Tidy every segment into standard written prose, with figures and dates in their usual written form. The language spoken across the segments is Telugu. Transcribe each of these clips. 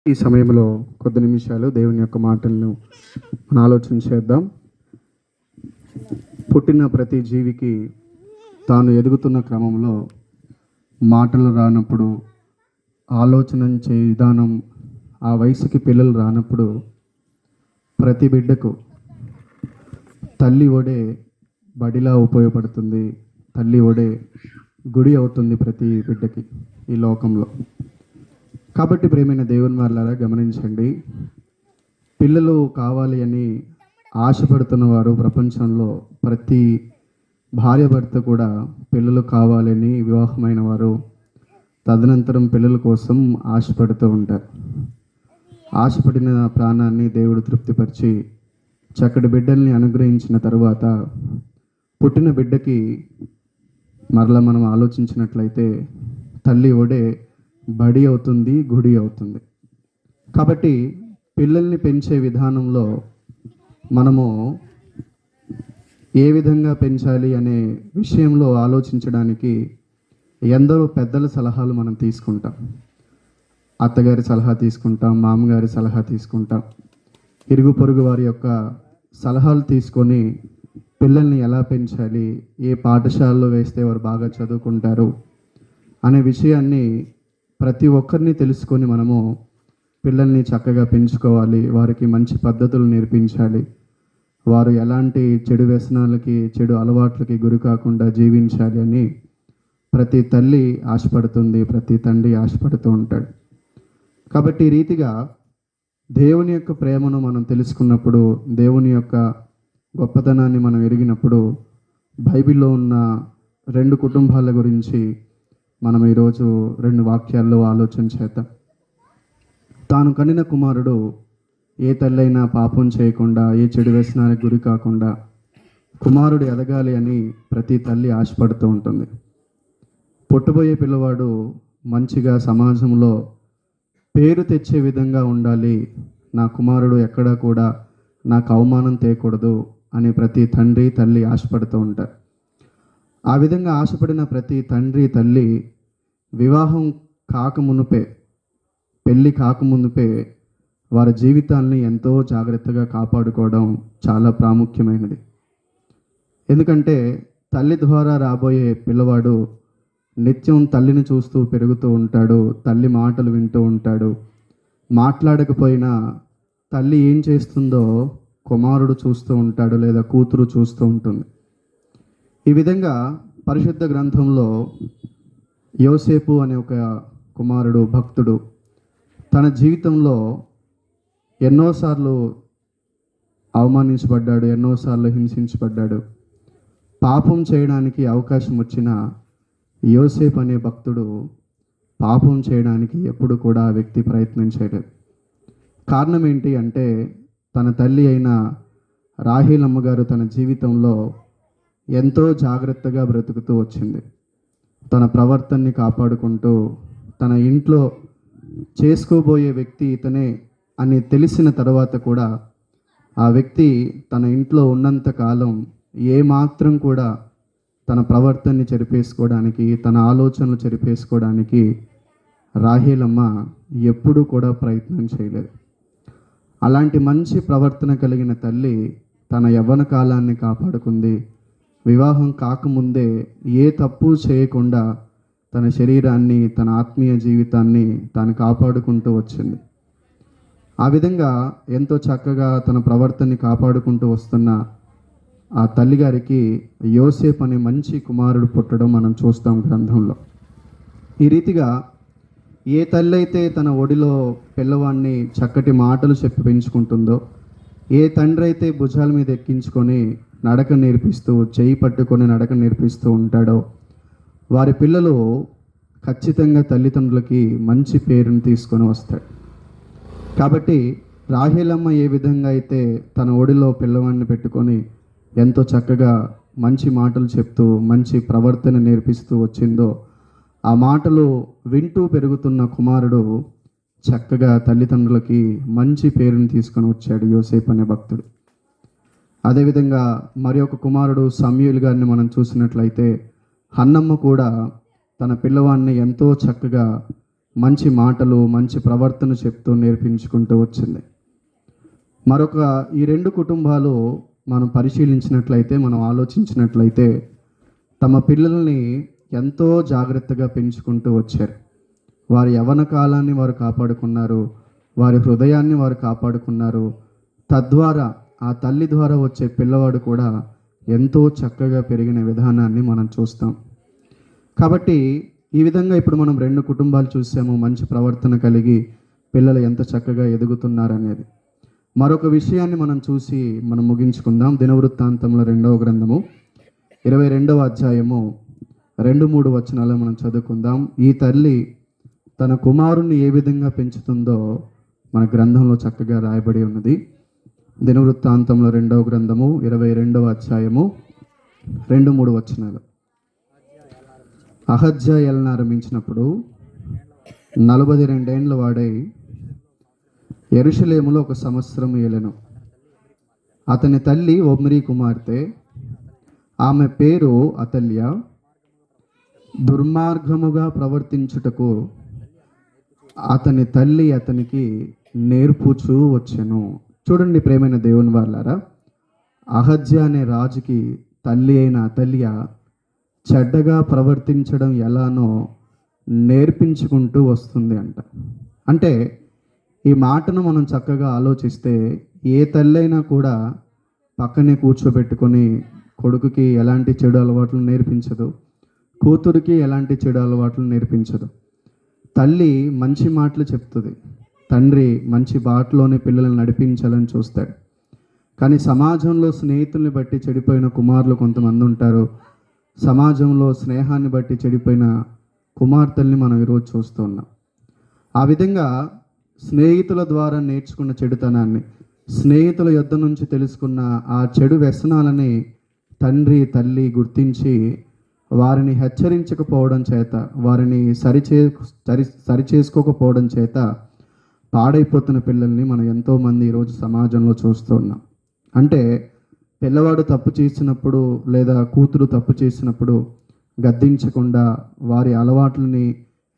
ఈ సమయంలో కొద్ది నిమిషాలు దేవుని యొక్క మాటలను మన ఆలోచన చేద్దాం. పుట్టిన ప్రతి జీవికి తాను ఎదుగుతున్న క్రమంలో మాటలు రానప్పుడు, ఆలోచన చే విధానం ఆ వయసుకి పిల్లలు రానప్పుడు ప్రతి బిడ్డకు తల్లి ఒడే బడిలా ఉపయోగపడుతుంది. తల్లి ఒడే గుడి అవుతుంది ప్రతి బిడ్డకి ఈ లోకంలో. కాబట్టి ప్రియమైన దేవుని వారలారా గమనించండి, పిల్లలు కావాలి అని ఆశపడుతున్న వారు ప్రపంచంలో ప్రతి భార్య భర్త కూడా పిల్లలు కావాలని వివాహమైన వారు తదనంతరం పిల్లల కోసం ఆశపడుతూ ఉంటారు. ఆశపడిన ప్రాణాన్ని దేవుడు తృప్తిపరిచి చక్కటి బిడ్డల్ని అనుగ్రహించిన తరువాత పుట్టిన బిడ్డకి మరలా మనం ఆలోచించినట్లయితే తల్లి ఒడే బడి అవుతుంది, గుడి అవుతుంది. కాబట్టి పిల్లల్ని పెంచే విధానంలో మనము ఏ విధంగా పెంచాలి అనే విషయంలో ఆలోచించడానికి ఎందరో పెద్దల సలహాలు మనం తీసుకుంటాం. అత్తగారి సలహా తీసుకుంటాం, మామగారి సలహా తీసుకుంటాం, ఇరుగు పొరుగు వారి యొక్క సలహాలు తీసుకొని పిల్లల్ని ఎలా పెంచాలి, ఏ పాఠశాలలో వేస్తే వారు బాగా చదువుకుంటారు అనే విషయాన్ని ప్రతి ఒక్కరిని తెలుసుకొని మనము పిల్లల్ని చక్కగా పెంచుకోవాలి. వారికి మంచి పద్ధతులు నేర్పించాలి. వారు ఎలాంటి చెడు వ్యసనాలకి, చెడు అలవాట్లకి గురి కాకుండా జీవించాలి అని ప్రతి తల్లి ఆశపడుతుంది, ప్రతి తండ్రి ఆశపడుతూ ఉంటాడు. కాబట్టి ఈ రీతిగా దేవుని యొక్క ప్రేమను మనం తెలుసుకున్నప్పుడు, దేవుని యొక్క గొప్పతనాన్ని మనం ఎరిగినప్పుడు బైబిల్లో ఉన్న 2 కుటుంబాల గురించి మనం ఈరోజు 2 వాక్యాల్లో ఆలోచన చేద్దాం. తాను కనిన కుమారుడు ఏ తల్లైనా పాపం చేయకుండా, ఏ చెడు వ్యసనానికి గురి కాకుండా కుమారుడు ఎదగాలి అని ప్రతి తల్లి ఆశపడుతూ ఉంటుంది. పుట్టబోయే పిల్లవాడు మంచిగా సమాజంలో పేరు తెచ్చే విధంగా ఉండాలి, నా కుమారుడు ఎక్కడా కూడా నాకు అవమానం తేయకూడదు అని ప్రతి తండ్రి తల్లి ఆశపడుతూ ఉంటారు. ఆ విధంగా ఆశపడిన ప్రతి తండ్రి తల్లి వివాహం కాకమునుపే, పెళ్ళి కాకమునుపే వారి జీవితాల్ని ఎంతో జాగ్రత్తగా కాపాడుకోవడం చాలా ప్రాముఖ్యమైనది. ఎందుకంటే తల్లి ద్వారా రాబోయే పిల్లవాడు నిత్యం తల్లిని చూస్తూ పెరుగుతూ ఉంటాడు, తల్లి మాటలు వింటూ ఉంటాడు. మాట్లాడకపోయినా తల్లి ఏం చేస్తుందో కుమారుడు చూస్తూ ఉంటాడు, లేదా కూతురు చూస్తూ ఉంటుంది. ఈ విధంగా పరిశుద్ధ గ్రంథంలో యోసేపు అనే ఒక కుమారుడు, భక్తుడు తన జీవితంలో ఎన్నోసార్లు అవమానించబడ్డాడు, ఎన్నోసార్లు హింసించబడ్డాడు. పాపం చేయడానికి అవకాశం వచ్చిన యోసేపు అనే భక్తుడు పాపం చేయడానికి ఎప్పుడు కూడా ఆ వ్యక్తి ప్రయత్నం చేయలేదు. కారణం ఏంటి అంటే, తన తల్లి అయిన రాహేల్ అమ్మగారు తన జీవితంలో ఎంతో జాగ్రత్తగా బ్రతుకుతూ వచ్చింది. తన ప్రవర్తనని కాపాడుకుంటూ, తన ఇంట్లో చేసుకోబోయే వ్యక్తి ఇతనే అని తెలిసిన తర్వాత కూడా ఆ వ్యక్తి తన ఇంట్లో ఉన్నంత కాలం ఏమాత్రం కూడా తన ప్రవర్తనని చెరిపేసుకోవడానికి, తన ఆలోచనలు చెరిపేసుకోవడానికి రాహేలమ్మ ఎప్పుడూ కూడా ప్రయత్నం చేయలేదు. అలాంటి మంచి ప్రవర్తన కలిగిన తల్లి తన యవ్వన కాలాన్ని కాపాడుకుంది. వివాహం కాకముందే ఏ తప్పు చేయకుండా తన శరీరాన్ని, తన ఆత్మీయ జీవితాన్ని తాను కాపాడుకుంటూ వచ్చింది. ఆ విధంగా ఎంతో చక్కగా తన ప్రవర్తనని కాపాడుకుంటూ వస్తున్న ఆ తల్లిగారికి యోసేపు అనే మంచి కుమారుడు పుట్టడం మనం చూస్తాం గ్రంథంలో. ఈ రీతిగా ఏ తల్లి అయితే తన ఒడిలో పిల్లవాడిని చక్కటి మాటలు చెప్పి పెంచుకుంటుందో, ఏ తండ్రి అయితే భుజాల మీద ఎక్కించుకొని నడక నేర్పిస్తూ, చేయి పట్టుకొని నడక నేర్పిస్తూ ఉంటాడో, వారి పిల్లలు ఖచ్చితంగా తల్లిదండ్రులకి మంచి పేరుని తీసుకొని వస్తాడు. కాబట్టి రాహేలమ్మ ఏ విధంగా అయితే తన ఒడిలో పిల్లవాడిని పెట్టుకొని ఎంతో చక్కగా మంచి మాటలు చెప్తూ, మంచి ప్రవర్తన నేర్పిస్తూ వచ్చిందో, ఆ మాటలు వింటూ పెరుగుతున్న కుమారుడు చక్కగా తల్లిదండ్రులకి మంచి పేరుని తీసుకొని వచ్చాడు యోసేపు అనే భక్తుడు. అదేవిధంగా మరి ఒక కుమారుడు సమూయేలు గారిని మనం చూసినట్లయితే, హన్నమ్మ కూడా తన పిల్లవాడిని ఎంతో చక్కగా మంచి మాటలు, మంచి ప్రవర్తన చెప్తూ నేర్పించుకుంటూ వచ్చింది. మరొక ఈ రెండు కుటుంబాలు మనం పరిశీలించినట్లయితే, మనం ఆలోచించినట్లయితే తమ పిల్లల్ని ఎంతో జాగ్రత్తగా పెంచుకుంటూ వచ్చారు. వారి యవ్వన కాలాన్ని వారు కాపాడుకున్నారు, వారి హృదయాన్ని వారు కాపాడుకున్నారు. తద్వారా ఆ తల్లి ద్వారా వచ్చే పిల్లవాడు కూడా ఎంతో చక్కగా పెరిగిన విధానాన్ని మనం చూస్తాం. కాబట్టి ఈ విధంగా ఇప్పుడు మనం రెండు కుటుంబాలు చూసాము, మంచి ప్రవర్తన కలిగి పిల్లలు ఎంత చక్కగా ఎదుగుతున్నారనేది. మరొక విషయాన్ని మనం చూసి మనం ముగించుకుందాం. దినవృత్తాంతంలో 2వ గ్రంథము 22వ అధ్యాయము 2-3 వచనాలు మనం చదువుకుందాం. ఈ తల్లి తన కుమారుణ్ణి ఏ విధంగా పెంచుతుందో మన గ్రంథంలో చక్కగా రాయబడి ఉన్నది. దినవృత్తాంతంలో 2వ గ్రంథము 22వ అధ్యాయము 2-3 వచనాలు. అహజ్యా ఏలనారంభించినప్పుడు 42 ఏండ్ల వాడై యెరూషలేములో 1 సంవత్సరం ఏలెను. అతని తల్లి ఒమ్రీ కుమార్తె, ఆమె పేరు అతల్య. దుర్మార్గముగా ప్రవర్తించుటకు అతని తల్లి అతనికి నేర్పుచూ వచ్చెను. చూడండి ప్రేమైన దేవుని వాళ్ళారా, అహజ్యా అనే రాజుకి తల్లి అయిన అతల్య చెడ్డగా ప్రవర్తించడం ఎలానో నేర్పించుకుంటూ వస్తుంది అంట. అంటే ఈ మాటను మనం చక్కగా ఆలోచిస్తే ఏ తల్లి అయినా కూడా పక్కనే కూర్చోబెట్టుకొని కొడుకుకి ఎలాంటి చెడు అలవాట్లు నేర్పించదు, కూతురికి ఎలాంటి చెడు అలవాట్లు నేర్పించదు. తల్లి మంచి మాటలు చెప్తుంది, తండ్రి మంచి బాటలోనే పిల్లల్ని నడిపించాలని చూస్తాడు. కానీ సమాజంలో స్నేహితుల్ని బట్టి చెడిపోయిన కుమారులు కొంతమంది ఉంటారు, సమాజంలో స్నేహాన్ని బట్టి చెడిపోయిన కుమార్తెల్ని మనం ఈరోజు చూస్తూ ఉన్నాం. ఆ విధంగా స్నేహితుల ద్వారా నేర్చుకున్న చెడుతనాన్ని, స్నేహితుల యొద్ద నుంచి తెలుసుకున్న ఆ చెడు వ్యసనాలని తండ్రి తల్లి గుర్తించి వారిని హెచ్చరించకపోవడం చేత, వారిని సరిచేసుకోకపోవడం చేత పాడైపోతున్న పిల్లల్ని మనం ఎంతోమంది ఈరోజు సమాజంలో చూస్తూ ఉన్నాం. అంటే పిల్లవాడు తప్పు చేసినప్పుడు లేదా కూతురు తప్పు చేసినప్పుడు గద్దించకుండా, వారి అలవాట్లని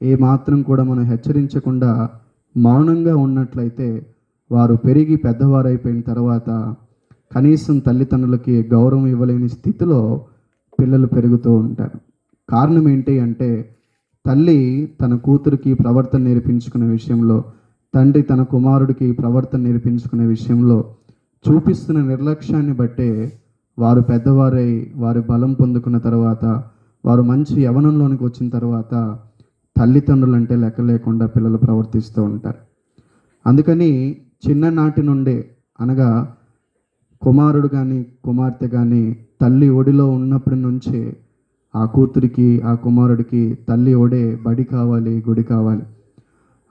ఏమాత్రం కూడా మనం హెచ్చరించకుండా మౌనంగా ఉన్నట్లయితే వారు పెరిగి పెద్దవారైపోయిన తర్వాత కనీసం తల్లిదండ్రులకి గౌరవం ఇవ్వలేని స్థితిలో పిల్లలు పెరుగుతూ ఉంటారు. కారణం ఏంటి అంటే, తల్లి తన కూతురికి ప్రవర్తన నేర్పించుకునే విషయంలో, తండ్రి తన కుమారుడికి ప్రవర్తన నేర్పించుకునే విషయంలో చూపిస్తున్న నిర్లక్ష్యాన్ని బట్టే వారు పెద్దవారై వారి బలం పొందుకున్న తర్వాత, వారు మంచి యవ్వనంలోనికి వచ్చిన తర్వాత తల్లిదండ్రులు అంటే లెక్క లేకుండా పిల్లలు ప్రవర్తిస్తూ ఉంటారు. అందుకని చిన్ననాటి నుండే, అనగా కుమారుడు కానీ కుమార్తె కానీ తల్లి ఒడిలో ఉన్నప్పటి నుంచే ఆ కూతురికి ఆ కుమారుడికి తల్లి ఒడే బడి కావాలి, గుడి కావాలి.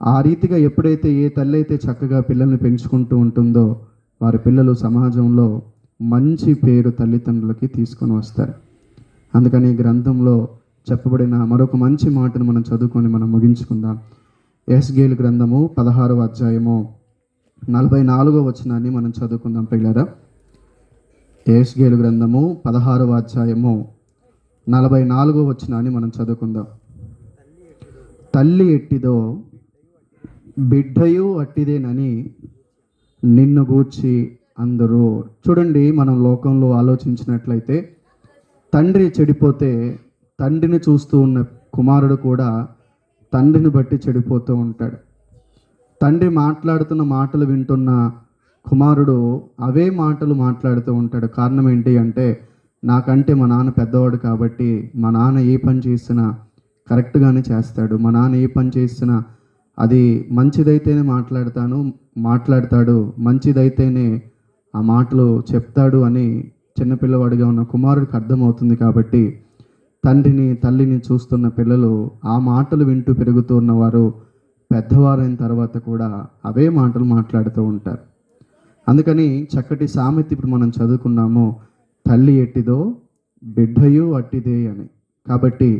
ఆ రీతిగా ఎప్పుడైతే ఏ తల్లి అయితే చక్కగా పిల్లల్ని పెంచుకుంటూ ఉంటుందో వారి పిల్లలు సమాజంలో మంచి పేరు తల్లిదండ్రులకి తీసుకొని వస్తారు. అందుకని ఈ గ్రంథంలో చెప్పబడిన మరొక మంచి మాటను మనం చదువుకొని మనం ముగించుకుందాం. యెహెజ్కేలు గ్రంథము 16వ అధ్యాయము 44వ వచనాన్ని మనం చదువుకుందాం పిల్లరా. యెహెజ్కేలు గ్రంథము 16వ అధ్యాయము 44వ వచనాన్ని మనం చదువుకుందాం. తల్లి ఎట్టిదో బిడ్డయు అట్టిదేనని నిన్ను గూర్చి అందరూ. చూడండి, మనం లోకంలో ఆలోచించినట్లయితే తండ్రి చెడిపోతే తండ్రిని చూస్తూ ఉన్న కుమారుడు కూడా తండ్రిని బట్టి చెడిపోతూ ఉంటాడు. తండ్రి మాట్లాడుతున్న మాటలు వింటున్న కుమారుడు అవే మాటలు మాట్లాడుతూ ఉంటాడు. కారణం ఏంటి అంటే, నాకంటే మా నాన్న పెద్దవాడు కాబట్టి మా నాన్న ఏ పని చేసినా కరెక్ట్గానే చేస్తాడు, మా నాన్న ఏ పని చేసినా అది మంచిదైతేనే మాట్లాడతాడు, మంచిదైతేనే ఆ మాటలు చెప్తాడు అని చిన్నపిల్లవాడిగా ఉన్న కుమారుడికి అర్థమవుతుంది. కాబట్టి తండ్రిని తల్లిని చూస్తున్న పిల్లలు ఆ మాటలు వింటూ పెరుగుతూ ఉన్నవారు పెద్దవారైన తర్వాత కూడా అవే మాటలు మాట్లాడుతూ ఉంటారు. అందుకని చక్కటి సామెత ఇప్పుడు మనం చదువుకున్నాము, తల్లి ఎట్టిదో బిడ్డయు అట్టిదే అని. కాబట్టి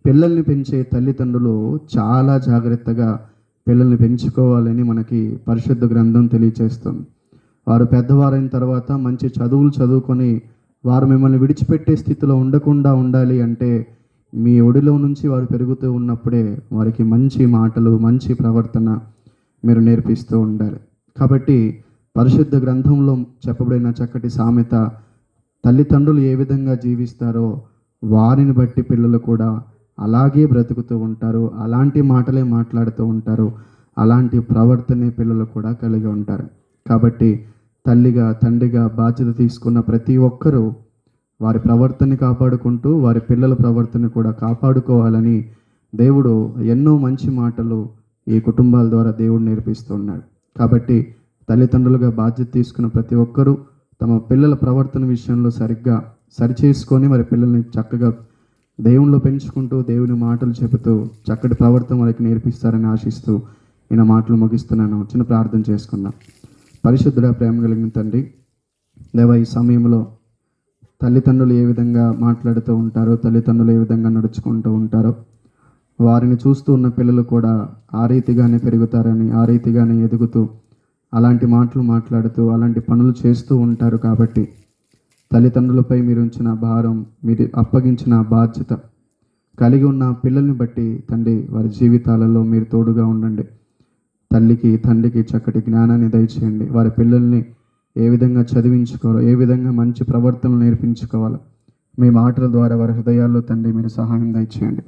పిల్లల్ని పెంచే తల్లిదండ్రులు చాలా జాగ్రత్తగా పిల్లల్ని పెంచుకోవాలని మనకి పరిశుద్ధ గ్రంథం తెలియచేస్తుంది. వారు పెద్దవారైన తర్వాత మంచి చదువులు చదువుకొని వారు మిమ్మల్ని విడిచిపెట్టే స్థితిలో ఉండకుండా ఉండాలి అంటే మీ ఒడిలో నుంచి వారు పెరుగుతూ ఉన్నప్పుడే వారికి మంచి మాటలు, మంచి ప్రవర్తన మీరు నేర్పిస్తూ ఉండాలి. కాబట్టి పరిశుద్ధ గ్రంథంలో చెప్పబడిన చక్కటి సామెత, తల్లిదండ్రులు ఏ విధంగా జీవిస్తారో వారిని బట్టి పిల్లలు కూడా అలాగే బ్రతుకుతూ ఉంటారు, అలాంటి మాటలే మాట్లాడుతూ ఉంటారు, అలాంటి ప్రవర్తనే పిల్లలు కూడా కలిగి ఉంటారు. కాబట్టి తల్లిగా, తండ్రిగా బాధ్యత తీసుకున్న ప్రతి ఒక్కరూ వారి ప్రవర్తనని కాపాడుకుంటూ వారి పిల్లల ప్రవర్తన కూడా కాపాడుకోవాలని దేవుడు ఎన్నో మంచి మాటలు ఈ కుటుంబాల ద్వారా దేవుడు నేర్పిస్తూ ఉన్నాడు. కాబట్టి తల్లిదండ్రులుగా బాధ్యత తీసుకున్న ప్రతి ఒక్కరూ తమ పిల్లల ప్రవర్తన విషయంలో సరిగ్గా సరిచేసుకొని వారి పిల్లల్ని చక్కగా దేవునిలో పెంచుకుంటూ దేవుని మాటలు చెబుతూ చక్కటి ప్రవర్తన వారికి నేర్పిస్తారని ఆశిస్తూ ఈయన మాటలు ముగిస్తున్నాను. చిన్న ప్రార్థన చేసుకుందాం. పరిశుద్ధుడ, ప్రేమ కలిగిన తండ్రి, దేవా, ఈ సమయంలో తల్లిదండ్రులు ఏ విధంగా మాట్లాడుతూ ఉంటారో, తల్లిదండ్రులు ఏ విధంగా నడుచుకుంటూ ఉంటారో, వారిని చూస్తూ ఉన్న పిల్లలు కూడా ఆ రీతిగానే పెరుగుతారని, ఆ రీతిగానే ఎదుగుతూ అలాంటి మాటలు మాట్లాడుతూ అలాంటి పనులు చేస్తూ ఉంటారు. కాబట్టి తల్లిదండ్రులపై మీరు ఉంచిన భారం, మీరు అప్పగించిన బాధ్యత కలిగి ఉన్న పిల్లల్ని బట్టి తండ్రి, వారి జీవితాలలో మీరు తోడుగా ఉండండి. తల్లికి, తండ్రికి చక్కటి జ్ఞానాన్ని దయచేయండి. వారి పిల్లల్ని ఏ విధంగా చదివించుకోవాలో, ఏ విధంగా మంచి ప్రవర్తనలు నేర్పించుకోవాలో మీ మాటల ద్వారా వారి హృదయాల్లో తండ్రి మీరు సహాయం దయచేయండి.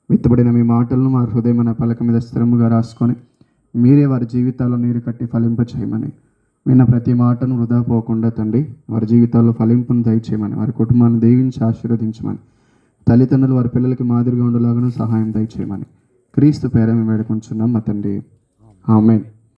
విత్తబడిన మీ మాటలను మా హృదయమైన పలక మీద స్థిరముగా రాసుకొని మీరే వారి జీవితాల్లో నీరు కట్టి ఫలింపచేయమని, విన్న ప్రతి మాటను వృధా పోకుండా తండ్రి వారి జీవితాల్లో ఫలింపును దయచేయమని, వారి కుటుంబాన్ని దీవించి ఆశీర్వదించమని, తల్లిదండ్రులు వారి పిల్లలకి మాదిరిగా ఉండేలాగాను సహాయం దయచేయమని క్రీస్తు పేర మేము వేడుకుంటున్నాం మా తండ్రి. ఆమేన్.